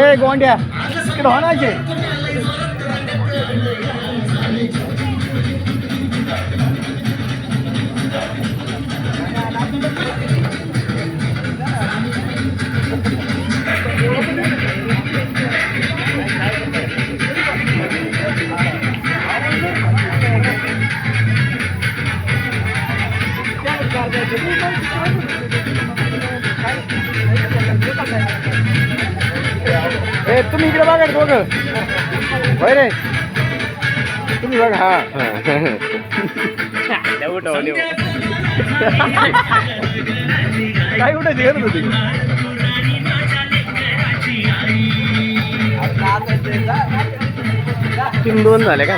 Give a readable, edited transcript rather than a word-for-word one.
ए गोंड्या इकडे होणाचे ए तुम्ही इकडे बघा दोघं होय रे तुम्ही बघा हा काय कुठे जेवत होती तीन दोन झाले का